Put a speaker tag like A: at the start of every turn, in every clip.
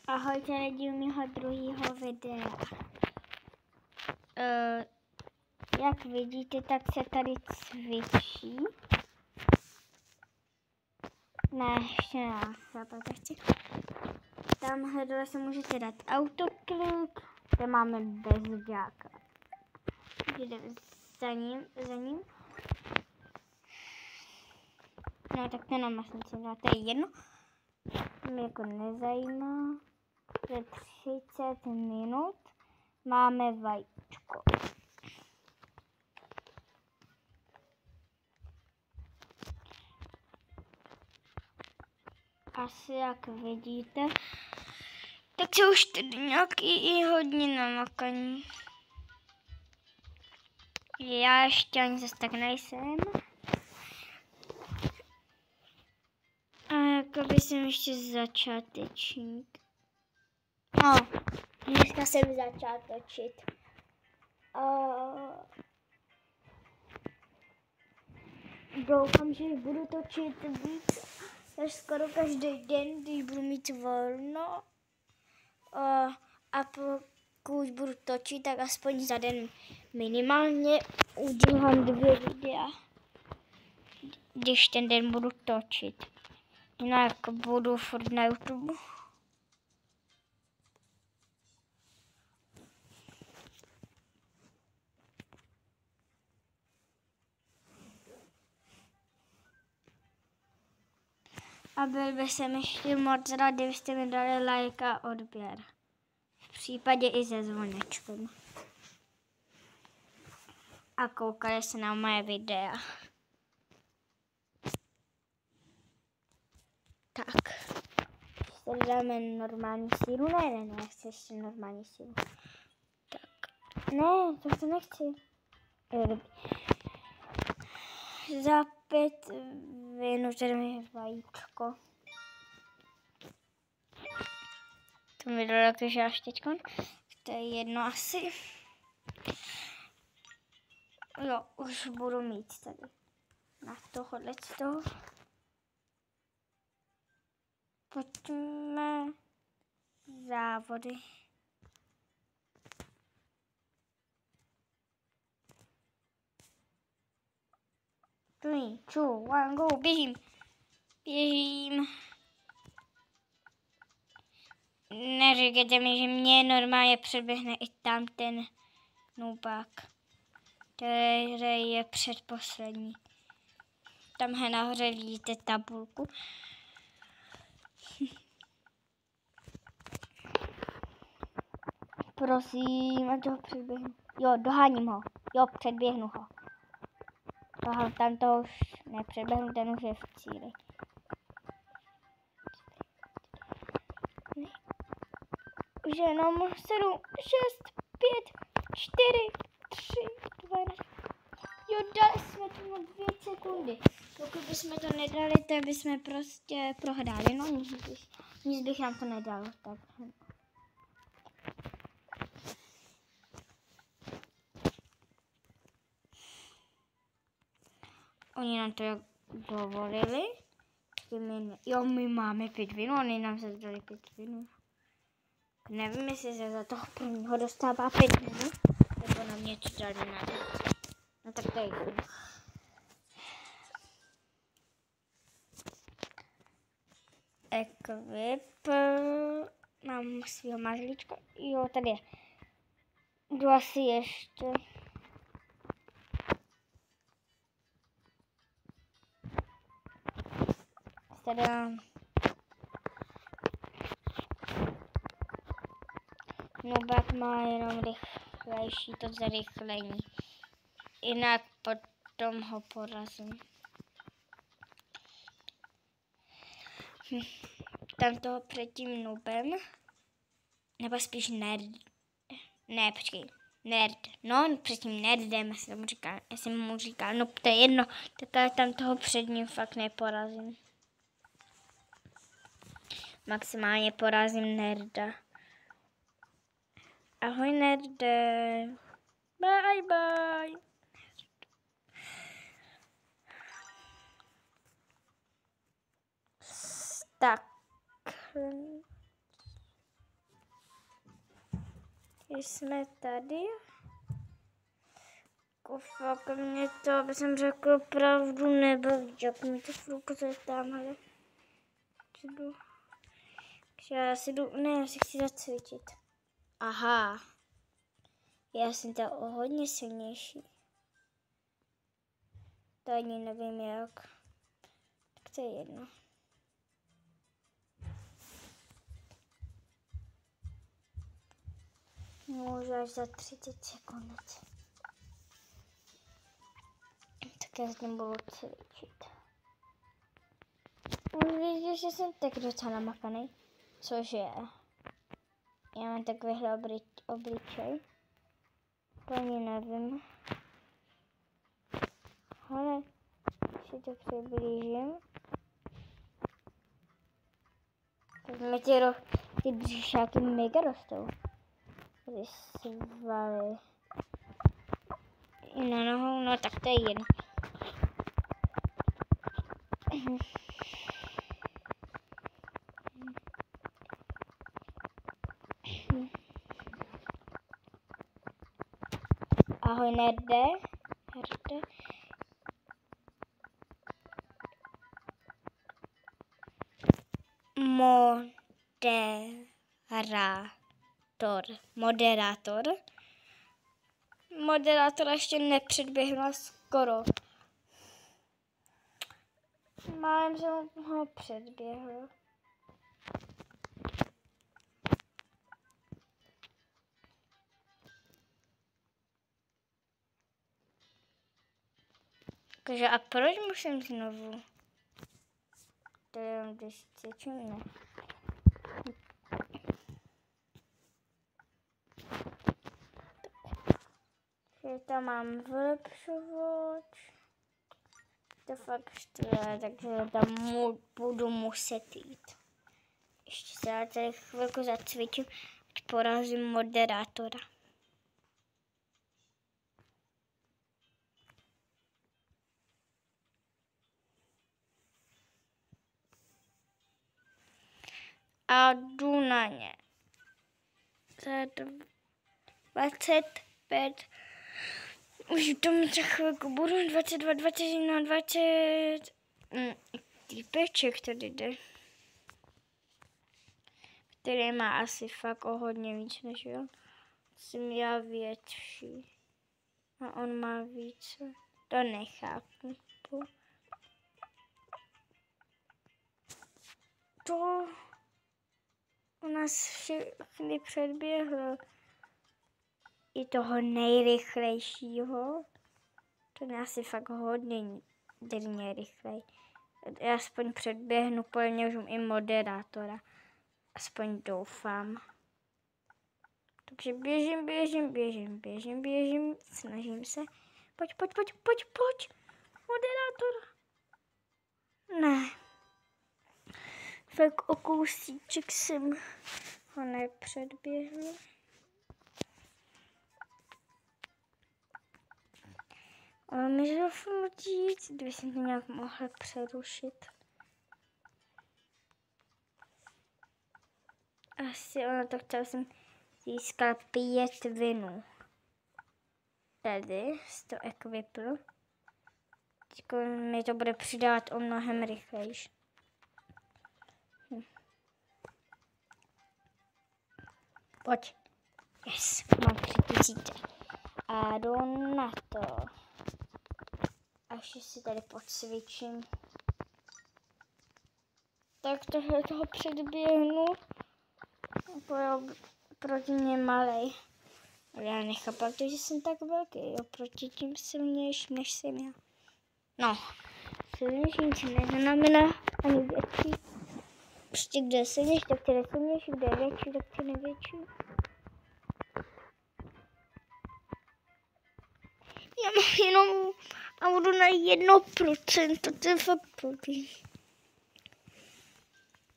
A: Ahojte lidi u mého druhého videa. Jak vidíte, tak se tady cvičí. Ne, ještě ne, tamhle dole se můžete dát autoklik, kde máme bezďáka. Jdeme za ním. No tak to nám vlastně se dá, to je jedno. Mě jako nezajímá. Za 30 minut máme vajíčko. Asi jak vidíte, tak se už tady nějaký hodně namakaní. Já ještě ani zase tak nejsem. A jakoby jsem ještě začátečník. No, dneska jsem začal točit. Doufám, že budu točit víc, až skoro každý den, když budu mít volno. A pokud budu točit, tak aspoň za den minimálně udělám 2 videa, když ten den budu točit. Jinak budu furt na YouTube. A byl bych jsem ještě moc rád, kdybyste mi dali like a odběr. V případě i se zvonečkem. A koukali se na moje videa. Tak. Ještě dáme normální sílu. Ne, chci ještě normální sílu. Tak. Ne, to nechci. Za 5 minut dáme vajíčko. To mi dalo jakože až teďkon. To je jedno asi. Jo, už budu mít tady. Na tohle z toho. Pojďme závody. 3, 2, 1, go, běžím. Neříkejte mi, že mě normálně předběhne i tam ten noobák, který je předposlední. Tamhle nahoře vidíte tabulku. Prosím, ať ho předběhnu. Jo, doháním ho. Jo, předběhnu ho. Aha, tam to už nepředběhnu, ten už je v cíli. Už jenom 7, 6, 5, 4, 3, 2, jo, dali jsme tomu 2 sekundy. Pokud bychom to nedali, tak bychom prostě prohráli. No, nic bych nám to nedalo. Tak. Oni nám to dovolili. Jo, my máme 5 vin, oni nám se dali 5 vin. Nevím, jestli se za toho prvního dostává 5 minut, nebo nám něco dali na to. No tak to je jedno. Equip. Mám svýho mazlíčka. Jo, tady je. Jdu asi ještě. Teda. Nobák má jenom rychlejší to zrychlení. Jinak potom ho porazím. Tam toho před tím noobem. Nebo spíš nerd. Ne, počkej. Nerd. No, před tím nerdem, já jsem mu říkal, no to je jedno. Tak tam toho před ním fakt neporazím. Maximálně porazím nerda. Ahoj nerde. Bye bye. Tak. jsme tady. Fakt mě to, aby jsem řekl pravdu, nebaví, jak mi to furt tamhle. Takže já si jdu, ne, já si chci zacvičit. Aha, já jsem ta o hodně silnější. To ani nevím jak. Tak to je jedno. Můžu až za 30 sekund. Tak já s tím budu cvičit. Už vidíte, že jsem tak docela namakaný. Cože? Já mám takovýhle obličej. To ani nevím. Ale si to přiblížím. Tak mi ty břišáky mega rostou. Ty svaly. I na nohou, no tak to je jedno. Ahoj, nerde. Moderátora ještě nepředběhla skoro. Málem jsem ho předběhl. Takže a proč musím znovu? To je jenom 10 sekund, ne? Takže tam mám vylepšovač. To fakt štve, takže tam budu muset jít. Ještě se já tady chvilku zacvičím, ať porazím moderátora. A jdu na ně. Za 25. Už v tom za chvilku budu 22, 21, 20. Týpeček tady jde. Který má asi fakt o hodně víc než já. Jsem já větší. A on má více. To nechápu. To u nás všechny předběhlo. I toho nejrychlejšího. To je asi fakt hodně drně rychlej. Já aspoň předběhnu plně už i moderátora. Aspoň doufám. Takže běžím. Snažím se. Pojď. Moderátor. Ne. Fakt o kousíček jsem ho nepředběhl. Ale mi doufám říct, kdyby jsem to nějak mohla přerušit. Asi ono to chtěl jsem získat 5 vinů. Tady z to equipl. Teďko mi to bude přidávat o mnohem rychlejší. Pojď. Yes, mám 3000. A jdu na to. Až si tady podcvičím. Tak toho předběhnu. Proti mě malej. Ale já nechápal to, že jsem tak velký. Oproti tím silnější, než jsem já. No, silnější nic neznamená ani větší. Prostě kde je silnější, tak ty silnější, kde je větší, tak ty nevětší. Já mám jenom a budu na 1%, to je fakt blbý.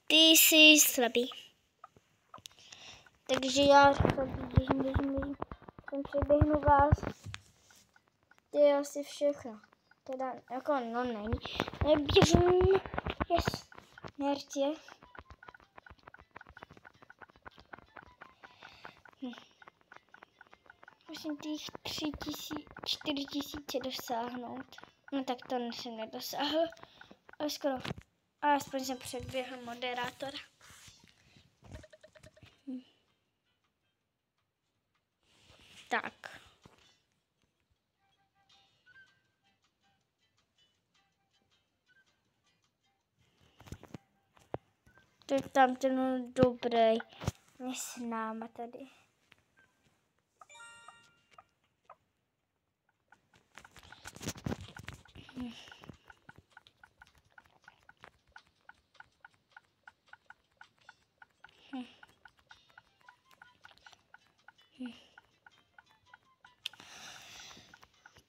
A: Ty jsi slabý. Takže já běžím. Jsem přeběhnu vás. To je asi všechno. Teda, jako no není. Neběžím. Yes. Nertě. Musím těch 4 000 dosáhnout. No tak to jsem nedosáhl. Ale skoro. Alespoň jsem předběhl moderátora. Tak. To je tam ten dobrý. Je s náma tady.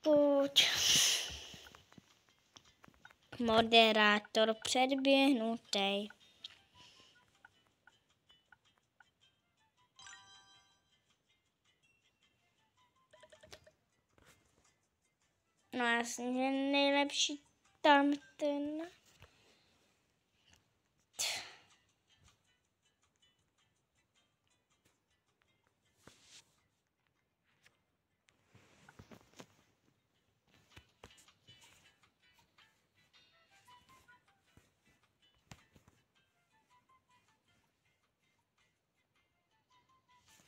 A: Pojď. Moderátor předběhnutý. No jasně, že nejlepší tam ten.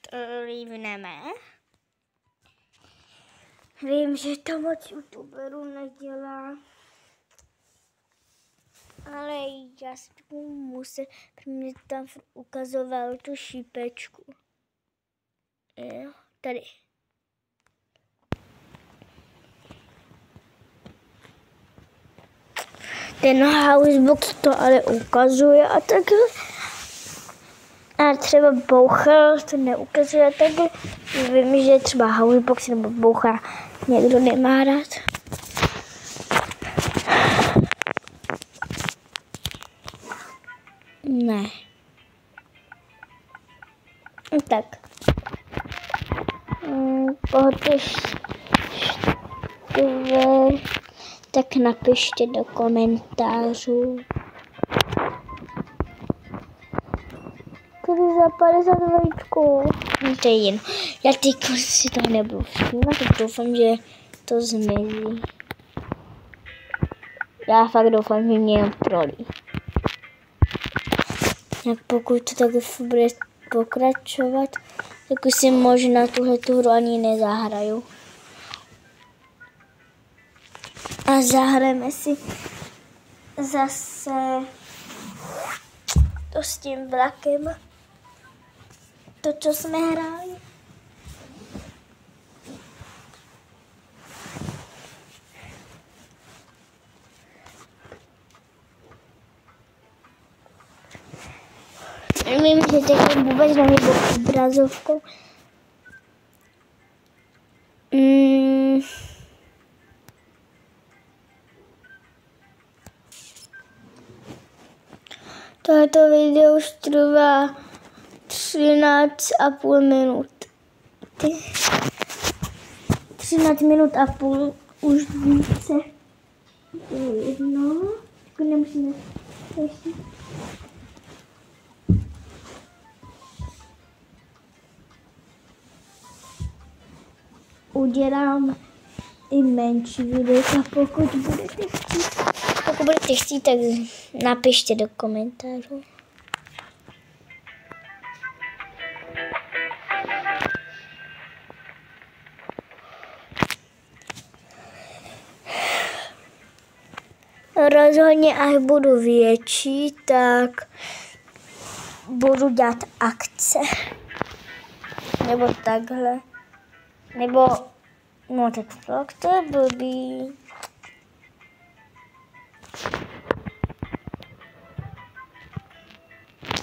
A: To líbneme. Vím, že to moc youtuberů nedělá. Ale já si to musím, protože mě tam ukazoval tu šípečku. Jo, tady. Ten Housebox to ale ukazuje a takhle. A třeba boucha to neukazuje takhle. Vím, že třeba Housebox nebo boucha někdo nemá rád. Ne. Tak. Tak napište do komentářů. Tady za 50 vajíčků. No to je jen. Já teď si to nebudu všímat, tak doufám, že to zmizí. Já fakt doufám, že mě jenom trolí. Jak pokud to tak bude pokračovat, tak už si možná tuhletu hru ani nezahraju. A zahrajeme si zase to s tím vlakem. To, co jsme hráli. Vím, že teď vůbec nevím obrazovkou. Tohoto video už trvá 13,5 minut. 13 minut a půl, už více. No, nemusíme ještě. Udělám i menší videa, pokud budete chtít, tak napište do komentářů. Rozhodně, až budu větší, tak budu dělat akce. Nebo takhle. Nebo, no tak to je blbý.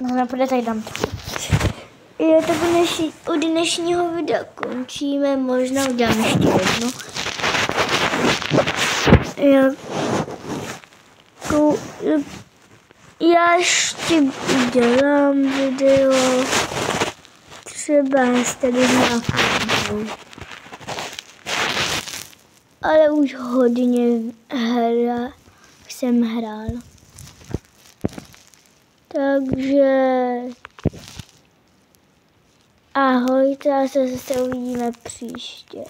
A: No nepůjde, tak dám to. Jo, tak u dnešního videa končíme, možná udělám ještě jedno. Já ještě udělám video, třeba tady nějakou. Ale už hodně jsem hrál. Takže Ahoj, a se zase uvidíme příště.